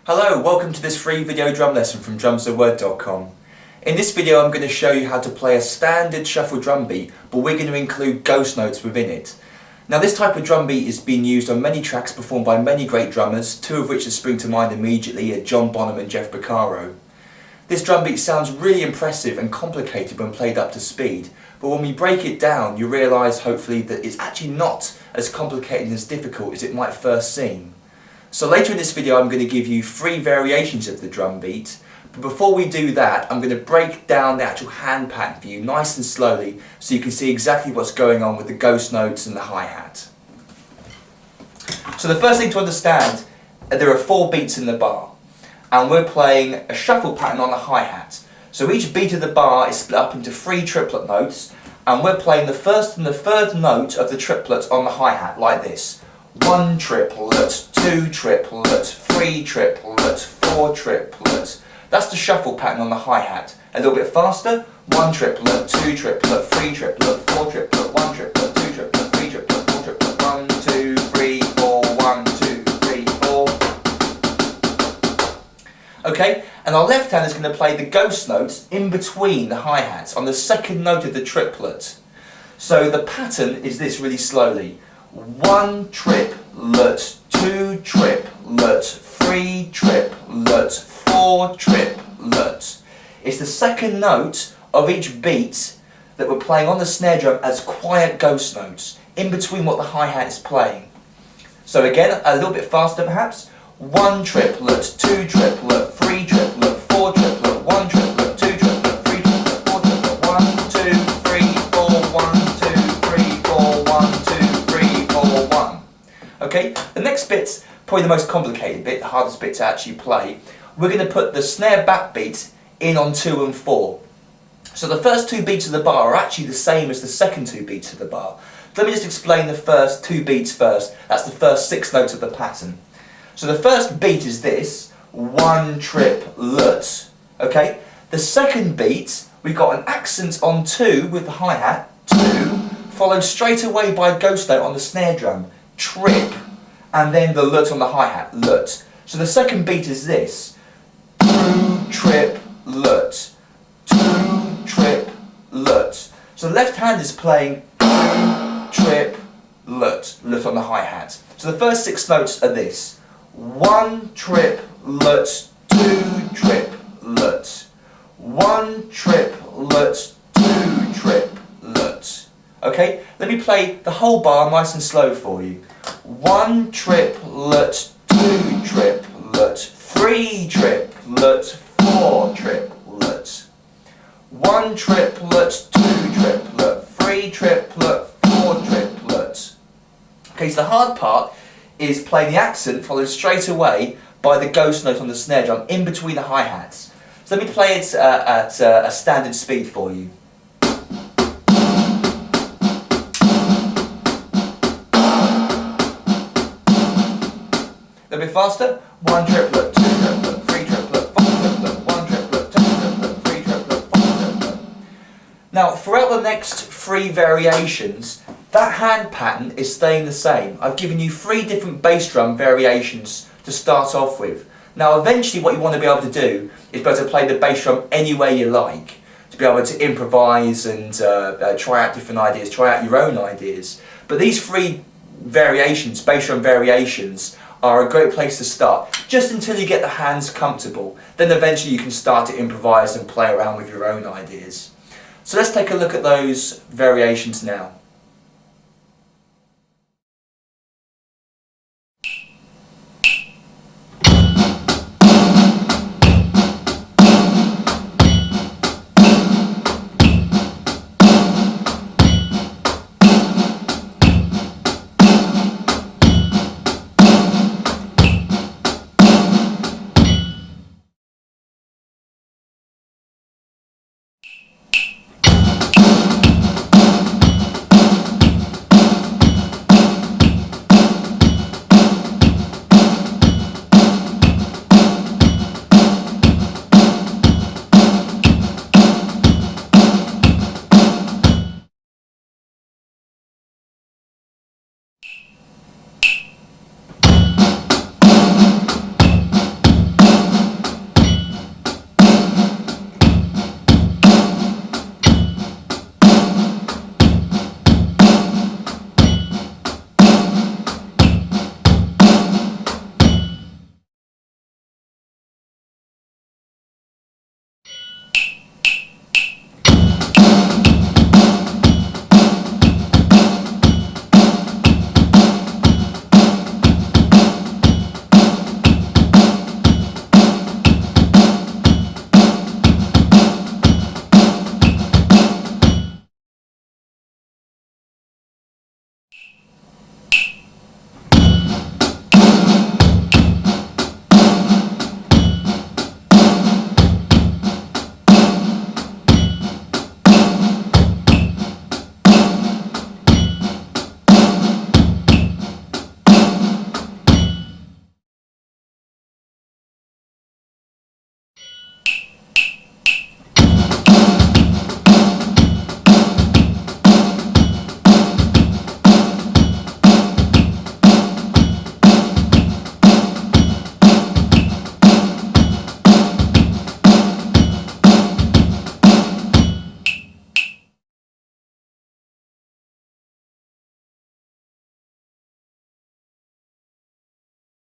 Hello, welcome to this free video drum lesson from drumstheword.com. In this video I'm going to show you how to play a standard shuffle drum beat, but we're going to include ghost notes within it. Now this type of drum beat is being used on many tracks performed by many great drummers, two of which that spring to mind immediately are John Bonham and Jeff Beccaro. This drum beat sounds really impressive and complicated when played up to speed, but when we break it down you realise hopefully that it's actually not as complicated and as difficult as it might first seem. So later in this video I'm going to give you 3 variations of the drum beat, but before we do that I'm going to break down the actual hand pattern for you nice and slowly so you can see exactly what's going on with the ghost notes and the hi-hat. So the first thing to understand, there are 4 beats in the bar and we're playing a shuffle pattern on the hi-hat. So each beat of the bar is split up into 3 triplet notes and we're playing the first and the third note of the triplet on the hi-hat like this. 1 triplet, 2 triplet, 3 triplet, 4 triplet. That's the shuffle pattern on the hi-hat. A little bit faster. 1 triplet, 2 triplet, 3 triplet, 4 triplet, 1 triplet, 2 triplet, 3 triplet, 4 triplet, 1, 2, 3, 4, 1, 2, 3, 4. Okay, and our left hand is going to play the ghost notes in between the hi-hats on the second note of the triplet. So the pattern is this really slowly. 1 triplet, 2 triplet, 3 triplet, 4 triplet. It's the second note of each beat that we're playing on the snare drum as quiet ghost notes, in between what the hi-hat is playing. So again, a little bit faster perhaps. 1 triplet, 2 triplet, 3 triplet, 4 triplet, 1 triplet, 2 triplet, 3 triplet, 4 triplet, 1, 2, 3, 4, 1, 2, 3, 4, 1, 2, 3, 4, 1. Okay, the next bit's probably the most complicated bit, the hardest bit to actually play. We're going to put the snare backbeat in on 2 and 4. So the first 2 beats of the bar are actually the same as the second 2 beats of the bar. Let me just explain the first 2 beats first. That's the first 6 notes of the pattern. So the first beat is this, 1 triplet. Okay, the second beat, we've got an accent on 2 with the hi-hat, 2, followed straight away by a ghost note on the snare drum, trip, and then the lut on the hi-hat, lut. So the second beat is this, 2 triplet, 2 triplet. So the left hand is playing 2 triplet, lut on the hi-hat. So the first 6 notes are this, 1 triplet, 2 triplet, 1 triplet, 2 triplet. Okay, let me play the whole bar nice and slow for you. 1 triplet, 2 triplet, 3 triplet, 4 triplet, 1 triplet, 2 triplet, 3 triplet, 4 triplet. Okay, so the hard part is playing the accent followed straight away by the ghost note on the snare drum in between the hi-hats. So let me play it at a standard speed for you. A bit faster. 1 triplet, 2 triplet, 3 triplet, 4 triplet, 1 triplet, 2 triplet, 3 triplet, 4 triplet. Now throughout the next 3 variations, that hand pattern is staying the same. I've given you 3 different bass drum variations to start off with. Now eventually what you want to be able to do is be able to play the bass drum any way you like, to be able to improvise and try out different ideas, try out your own ideas. But these 3 variations, bass drum variations, are a great place to start, just until you get the hands comfortable. Then eventually you can start to improvise and play around with your own ideas. So let's take a look at those variations now.